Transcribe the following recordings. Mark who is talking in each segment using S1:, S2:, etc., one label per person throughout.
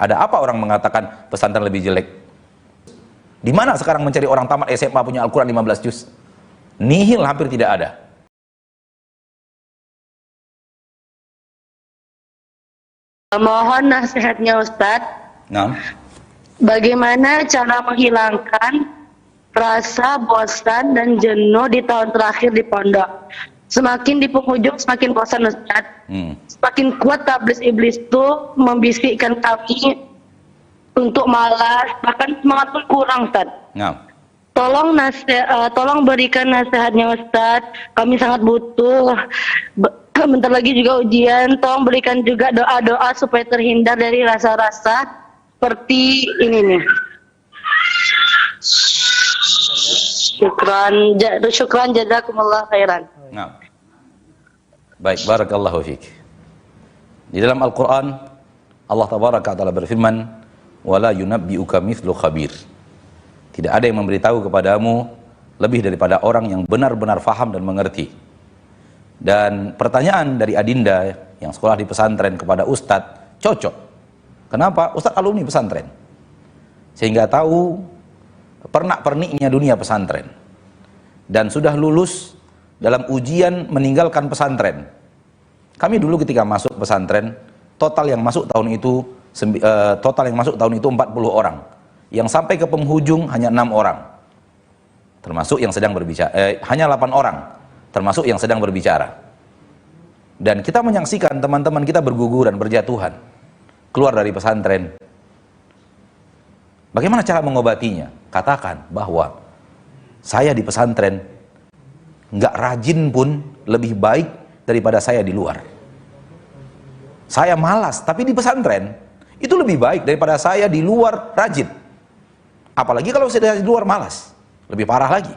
S1: Ada apa orang mengatakan pesantren lebih jelek? Di mana sekarang mencari orang tamat SMA punya Al-Quran 15 juz? Nihil, hampir tidak ada.
S2: Mohon nasihatnya Ustadz.
S1: Nah.
S2: Bagaimana cara menghilangkan rasa bosan dan jenuh di tahun terakhir di pondok? Semakin di penghujung semakin bosan Ustadz. Semakin kuat tablis iblis itu membisikkan kami untuk malas, bahkan semangat pun kurang Ustadz.
S1: Nah.
S2: Tolong berikan nasihatnya Ustadz. Kami sangat butuh. Bentar lagi juga ujian. Tolong berikan juga doa-doa supaya terhindar dari rasa-rasa seperti ini nih. Syukran jazakumullah khairan.
S1: Nah. Baik, barakallahu fiik. Di dalam Al-Quran Allah tabaraka ta'ala berfirman, wala yunabbi'uka mithlu khabir. Tidak ada yang memberitahu kepadamu lebih daripada orang yang benar-benar faham dan mengerti. Dan pertanyaan dari Adinda yang sekolah di pesantren kepada Ustadz cocok. Kenapa? Ustadz alumni pesantren, sehingga tahu pernak-perniknya dunia pesantren, dan sudah lulus dalam ujian meninggalkan pesantren. Kami dulu ketika masuk pesantren, total yang masuk tahun itu 40 orang. Yang sampai ke penghujung hanya 6 orang. Termasuk yang sedang berbicara, hanya 8 orang, termasuk yang sedang berbicara. Dan kita menyaksikan teman-teman kita berguguran, berjatuhan, keluar dari pesantren. Bagaimana cara mengobatinya? Katakan bahwa saya di pesantren nggak rajin pun lebih baik daripada saya di luar. Saya malas, tapi di pesantren itu lebih baik daripada saya di luar rajin. Apalagi kalau saya di luar malas, lebih parah lagi.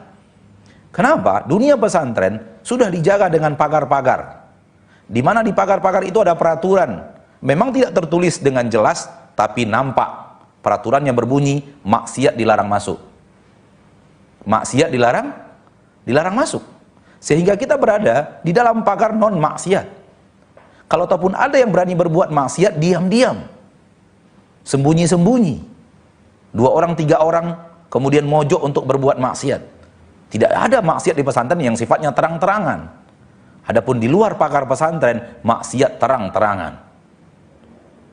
S1: Kenapa? Dunia pesantren sudah dijaga dengan pagar-pagar, di mana di pagar-pagar itu ada peraturan. Memang tidak tertulis dengan jelas, tapi nampak peraturannya berbunyi, maksiat dilarang masuk. Maksiat dilarang masuk. Sehingga kita berada di dalam pagar non maksiat. Kalau ataupun ada yang berani berbuat maksiat, diam-diam, sembunyi-sembunyi, 2 orang 3 orang kemudian mojok untuk berbuat maksiat. Tidak ada maksiat di pesantren yang sifatnya terang-terangan. Adapun di luar pagar pesantren, maksiat terang-terangan.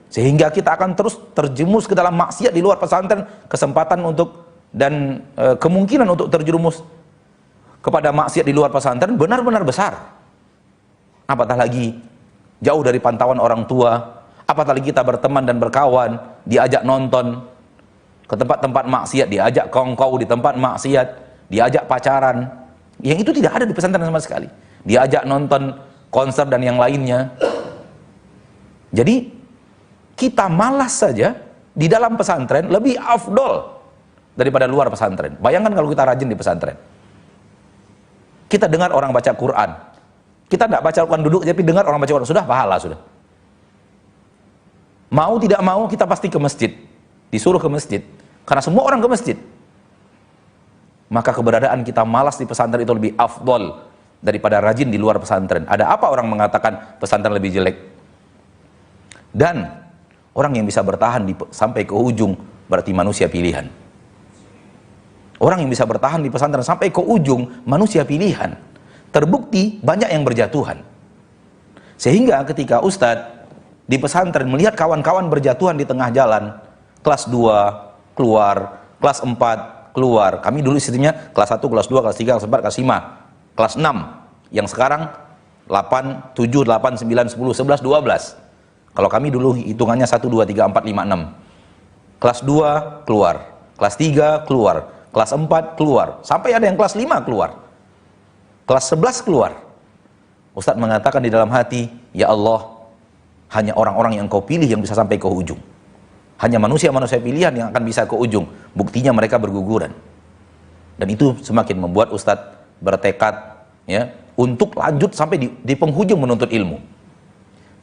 S1: Sehingga kita akan terus terjerumus ke dalam maksiat di luar pesantren. Kesempatan untuk dan kemungkinan untuk terjerumus kepada maksiat di luar pesantren benar-benar besar. Apatah lagi jauh dari pantauan orang tua, apatah lagi kita berteman dan berkawan, diajak nonton ke tempat-tempat maksiat, diajak kongkow di tempat maksiat, diajak pacaran, yang itu tidak ada di pesantren sama sekali. Diajak nonton konser dan yang lainnya. Jadi kita malas saja di dalam pesantren lebih afdol daripada luar pesantren. Bayangkan kalau kita rajin di pesantren. Kita dengar orang baca Quran. Kita tidak baca Quran duduk, tapi dengar orang baca Quran, sudah pahala sudah. Mau tidak mau kita pasti ke masjid. Disuruh ke masjid. Karena semua orang ke masjid. Maka keberadaan kita malas di pesantren itu lebih afdol daripada rajin di luar pesantren. Ada apa orang mengatakan pesantren lebih jelek? Dan orang yang bisa bertahan sampai ke ujung berarti manusia pilihan. Orang yang bisa bertahan di pesantren sampai ke ujung manusia pilihan. Terbukti banyak yang berjatuhan. Sehingga ketika Ustadz di pesantren melihat kawan-kawan berjatuhan di tengah jalan, kelas 2 keluar, kelas 4 keluar. Kami dulu istilahnya kelas 1, kelas 2, kelas 3, kelas 4, kelas 5, kelas 6. Yang sekarang 8, 7, 8, 9, 10, 11, 12. Kalau kami dulu hitungannya 1, 2, 3, 4, 5, 6. Kelas 2 keluar, kelas 3 keluar, kelas 4 keluar, sampai ada yang kelas 5 keluar, kelas 11 keluar. Ustadz mengatakan di dalam hati, ya Allah, hanya orang-orang yang kau pilih yang bisa sampai ke ujung. Hanya manusia-manusia pilihan yang akan bisa ke ujung. Buktinya mereka berguguran. Dan itu semakin membuat Ustadz bertekad ya, untuk lanjut sampai di penghujung menuntut ilmu.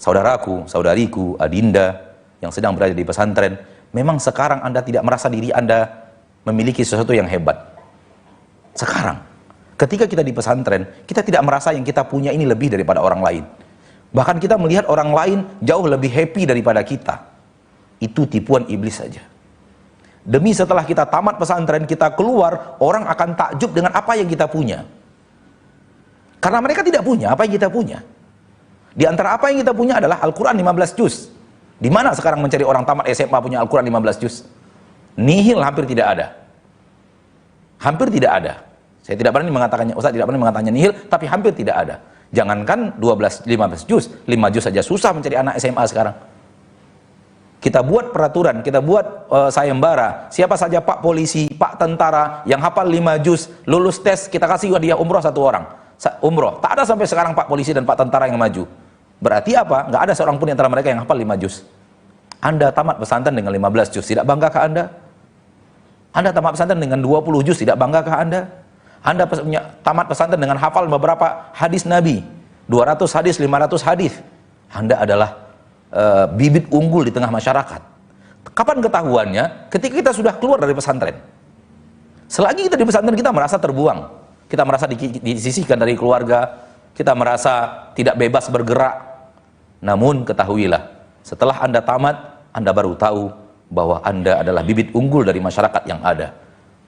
S1: Saudaraku, saudariku, Adinda yang sedang berada di pesantren, memang sekarang Anda tidak merasa diri Anda memiliki sesuatu yang hebat. Sekarang, ketika kita di pesantren, kita tidak merasa yang kita punya ini lebih daripada orang lain. Bahkan kita melihat orang lain jauh lebih happy daripada kita. Itu tipuan iblis saja. Demi setelah kita tamat pesantren, kita keluar, orang akan takjub dengan apa yang kita punya. Karena mereka tidak punya apa yang kita punya. Di antara apa yang kita punya adalah Al-Quran 15 juz. Di mana sekarang mencari orang tamat SMA punya Al-Quran 15 juz? Nihil, hampir tidak ada. Hampir tidak ada. Saya tidak berani mengatakannya, Ustaz tidak berani mengatakannya nihil, tapi hampir tidak ada. Jangankan 15 juz, 5 juz saja susah mencari anak SMA sekarang. Kita buat peraturan, kita buat sayembara. Siapa saja Pak polisi, Pak tentara yang hafal 5 juz, lulus tes, kita kasih hadiah umroh 1 orang. Umroh. Tak ada sampai sekarang Pak polisi dan Pak tentara yang maju. Berarti apa? Nggak ada seorang pun di antara mereka yang hafal 5 juz. Anda tamat pesantren dengan 15 juz, tidak banggakah Anda? Anda tamat pesantren dengan 20 juz, tidak banggakah Anda? Anda tamat pesantren dengan hafal beberapa hadis Nabi, 200 hadis, 500 hadis. Anda adalah bibit unggul di tengah masyarakat. Kapan ketahuannya? Ketika kita sudah keluar dari pesantren. Selagi kita di pesantren, kita merasa terbuang. Kita merasa disisihkan dari keluarga. Kita merasa tidak bebas bergerak. Namun ketahuilah, setelah Anda tamat, Anda baru tahu bahwa Anda adalah bibit unggul dari masyarakat yang ada.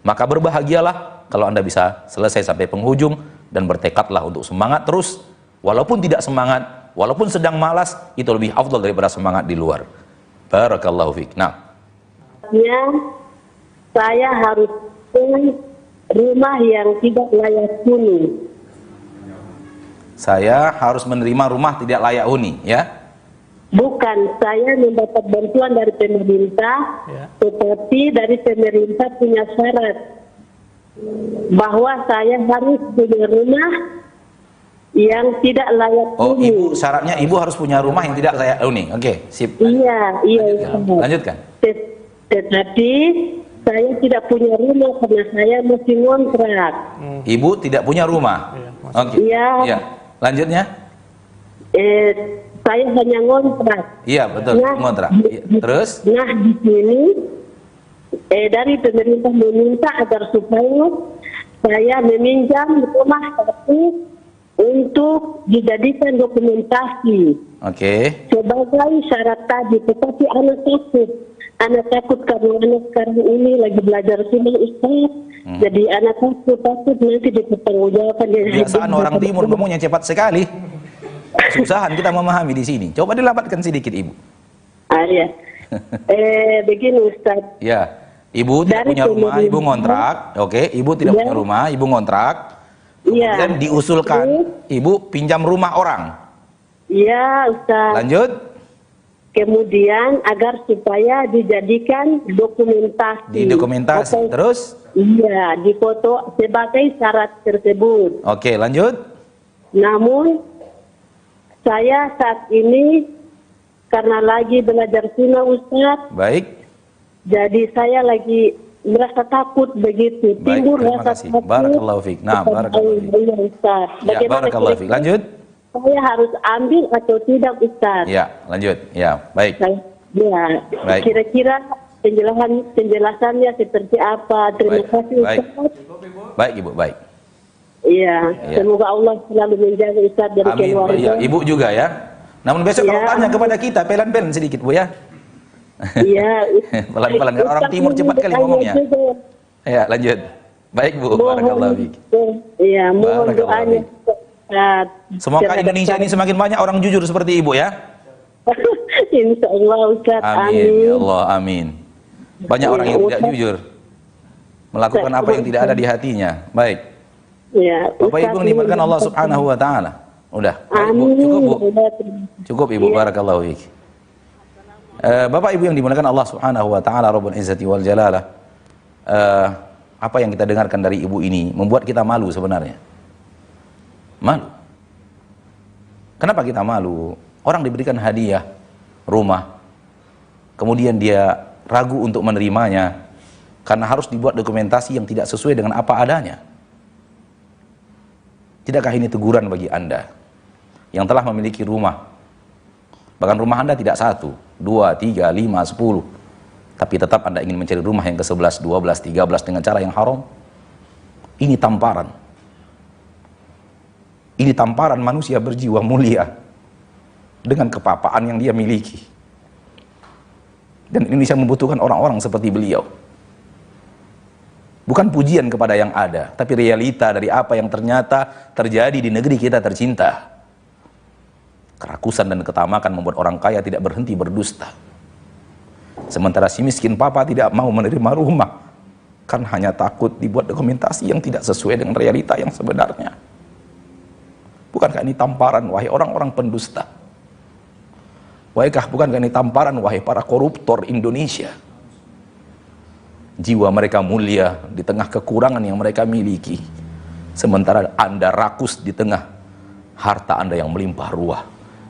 S1: Maka berbahagialah kalau Anda bisa selesai sampai penghujung dan bertekadlah untuk semangat terus. Walaupun tidak semangat, walaupun sedang malas, itu lebih afdal daripada semangat di luar. Barakallahu fiik. Nah,
S2: saya harus punya rumah yang tidak layak huni.
S1: saya harus menerima rumah tidak layak huni, ya?
S2: Bukan, saya mendapat bantuan dari pemerintah, tetapi dari pemerintah punya syarat bahwa saya harus punya rumah yang tidak layak
S1: Oh,
S2: huni.
S1: ibu syaratnya ibu harus punya rumah yang tidak layak huni. Oke, sip.
S2: Iya.
S1: Lanjutkan.
S2: Tetapi saya tidak punya rumah karena saya masih ngontrak.
S1: Ibu tidak punya rumah. Oke.
S2: Iya.
S1: Iya. Lanjutnya?
S2: Saya hanya ngontrak.
S1: Iya, betul. Ngontrak. Iya. Terus?
S2: Nah, di sini dari pemerintah meminta agar supaya saya meminjam rumah satu untuk dijadikan dokumentasi.
S1: Oke.
S2: Sebagai syarat tadi, tetapi anak takut. Anak takut karena anak sekarang ini lagi belajar sunnah Ustaz. Jadi anak takut nanti dipertanggungjawabkan.
S1: Kebiasaan orang timur ngomongnya cepat sekali. Susahan kita memahami di sini. Coba dilambatkan sedikit, Ibu.
S2: Iya. Begini Ustaz.
S1: Ya. Ibu tidak punya rumah, ibu ngontrak. Oke, ibu tidak punya rumah, ibu ngontrak. Kemudian diusulkan ibu pinjam rumah orang.
S2: Iya, Ustaz.
S1: Lanjut.
S2: Kemudian agar supaya dijadikan dokumentasi.
S1: Didokumentasi. Terus?
S2: Iya, difoto sebagai syarat tersebut.
S1: Oke, lanjut.
S2: Namun saya saat ini karena lagi belajar sunnah Ustaz.
S1: Baik.
S2: Jadi saya lagi merasa takut begitu.
S1: Baik,
S2: Timbul
S1: terima
S2: rasa
S1: kasih.
S2: takut.
S1: Barakallahu fiik. Nah, barakallahu fiik.
S2: Iya, Ustaz.
S1: Ya,
S2: Bagaimana
S1: barakallahu fiik. Lanjut.
S2: saya harus ambil atau tidak Ustaz?
S1: Ya, lanjut. Ya, baik.
S2: Ya,
S1: Baik.
S2: kira-kira penjelasannya seperti apa? Terima
S1: Baik,
S2: kasih
S1: baik.
S2: Ustaz.
S1: Baik, Ibu, baik.
S2: Iya,
S1: Iya.
S2: semoga Allah selalu menjaga Ustaz dari
S1: Amin.
S2: keluarga.
S1: Ya, Ibu juga ya. Namun besok kalau
S2: Ya.
S1: tanya kepada kita, pelan-pelan sedikit, Bu ya.
S2: Iya.
S1: Pelan-pelan, karena orang timur cepat kali ngomongnya. Ya, lanjut. Baik, Bu. Barakallahu fiik.
S2: Iya, mohon
S1: Barakallahu
S2: doanya. Ustaz.
S1: Semoga Indonesia ini semakin banyak orang jujur seperti Ibu ya.
S2: Insya Allah Ustaz.
S1: Amin. Ya Allah, amin. Banyak orang yang tidak jujur. Melakukan apa yang tidak ada di hatinya. Baik.
S2: Ya,
S1: Bapak Ibu yang dimuliakan Allah Subhanahu wa taala. Udah. Baik, Bu. Cukup, Bu. Cukup, Ibu. Barakallahu fiik. Bapak Ibu yang dimuliakan Allah Subhanahu wa taala Rabbul Izzati wal Jalalah. Apa yang kita dengarkan dari Ibu ini membuat kita malu sebenarnya. Malu. Kenapa kita malu? Orang diberikan hadiah rumah, kemudian dia ragu untuk menerimanya karena harus dibuat dokumentasi yang tidak sesuai dengan apa adanya. Tidakkah ini teguran bagi Anda yang telah memiliki rumah? Bahkan rumah Anda tidak 1, 2, 3, 5, 10, tapi tetap Anda ingin mencari rumah yang ke-11, 12, 13 dengan cara yang haram? Ini tamparan. Ini tamparan manusia berjiwa mulia dengan kepapaan yang dia miliki. Dan Indonesia membutuhkan orang-orang seperti beliau. Bukan pujian kepada yang ada, tapi realita dari apa yang ternyata terjadi di negeri kita tercinta. Kerakusan dan ketamakan membuat orang kaya tidak berhenti berdusta. Sementara si miskin papa tidak mau menerima rumah, kan hanya takut dibuat dokumentasi yang tidak sesuai dengan realita yang sebenarnya. Bukankah ini tamparan, wahai orang-orang pendusta? Bukankah ini tamparan, wahai para koruptor Indonesia? Jiwa mereka mulia di tengah kekurangan yang mereka miliki, sementara Anda rakus di tengah harta Anda yang melimpah ruah.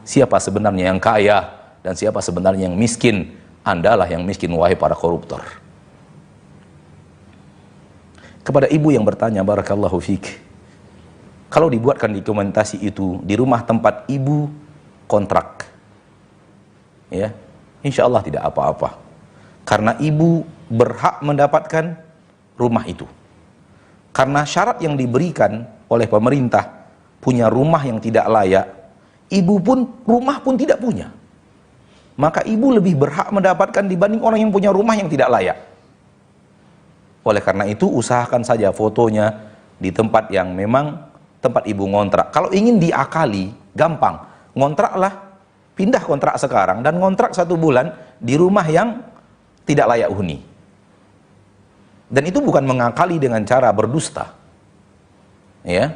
S1: Siapa sebenarnya yang kaya dan siapa sebenarnya yang miskin? Andalah yang miskin, wahai para koruptor. Kepada ibu yang bertanya, barakallahu fik, kalau dibuatkan dokumentasi itu di rumah tempat ibu kontrak, ya, insya Allah tidak apa-apa, karena ibu berhak mendapatkan rumah itu. Karena syarat yang diberikan oleh pemerintah, punya rumah yang tidak layak, ibu pun rumah pun tidak punya, maka ibu lebih berhak mendapatkan dibanding orang yang punya rumah yang tidak layak. Oleh karena itu, usahakan saja fotonya di tempat yang memang tempat ibu ngontrak. Kalau ingin diakali, gampang, ngontraklah, pindah kontrak sekarang dan ngontrak 1 bulan di rumah yang tidak layak huni. Dan itu bukan mengakali dengan cara berdusta, ya.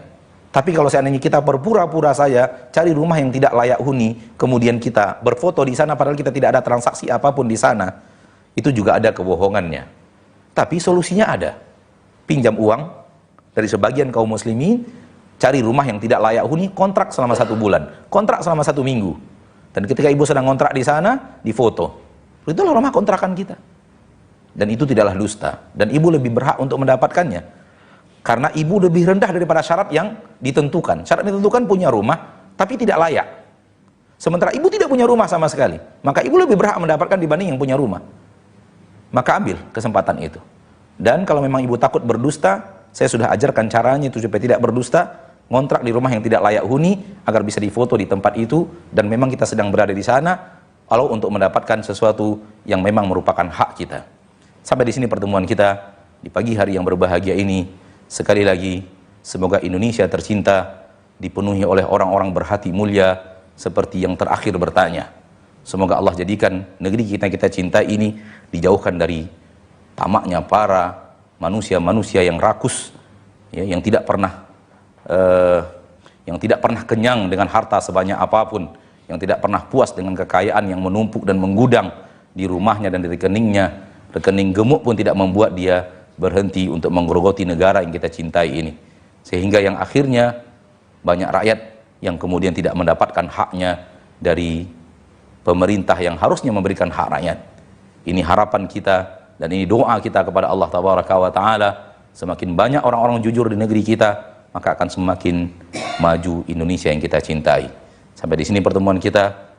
S1: Tapi kalau seandainya kita berpura-pura saja cari rumah yang tidak layak huni, kemudian kita berfoto di sana padahal kita tidak ada transaksi apapun di sana, itu juga ada kebohongannya. Tapi solusinya ada. Pinjam uang dari sebagian kaum muslimin, cari rumah yang tidak layak huni, kontrak selama 1 bulan, kontrak selama 1 minggu. Dan ketika ibu sedang kontrak di sana, difoto. Itulah rumah kontrakan kita. Dan itu tidaklah dusta. Dan ibu lebih berhak untuk mendapatkannya. Karena ibu lebih rendah daripada syarat yang ditentukan. Syarat ditentukan punya rumah, tapi tidak layak. Sementara ibu tidak punya rumah sama sekali. Maka ibu lebih berhak mendapatkan dibanding yang punya rumah. Maka ambil kesempatan itu. Dan kalau memang ibu takut berdusta, saya sudah ajarkan caranya itu supaya tidak berdusta. Ngontrak di rumah yang tidak layak huni, agar bisa difoto di tempat itu. Dan memang kita sedang berada di sana, kalau untuk mendapatkan sesuatu yang memang merupakan hak kita. Sampai di sini pertemuan kita di pagi hari yang berbahagia ini. Sekali lagi, semoga Indonesia tercinta dipenuhi oleh orang-orang berhati mulia seperti yang terakhir bertanya. Semoga Allah jadikan negeri kita cinta ini dijauhkan dari tamaknya para manusia-manusia yang rakus, ya, yang tidak pernah kenyang dengan harta sebanyak apapun, yang tidak pernah puas dengan kekayaan yang menumpuk dan menggudang di rumahnya dan di rekeningnya. Rekening gemuk pun tidak membuat dia berhenti untuk menggerogoti negara yang kita cintai ini. Sehingga yang akhirnya banyak rakyat yang kemudian tidak mendapatkan haknya dari pemerintah yang harusnya memberikan hak rakyat. Ini harapan kita dan ini doa kita kepada Allah Tabaraka wa Ta'ala. Semakin banyak orang-orang jujur di negeri kita, maka akan semakin maju Indonesia yang kita cintai. Sampai di sini pertemuan kita.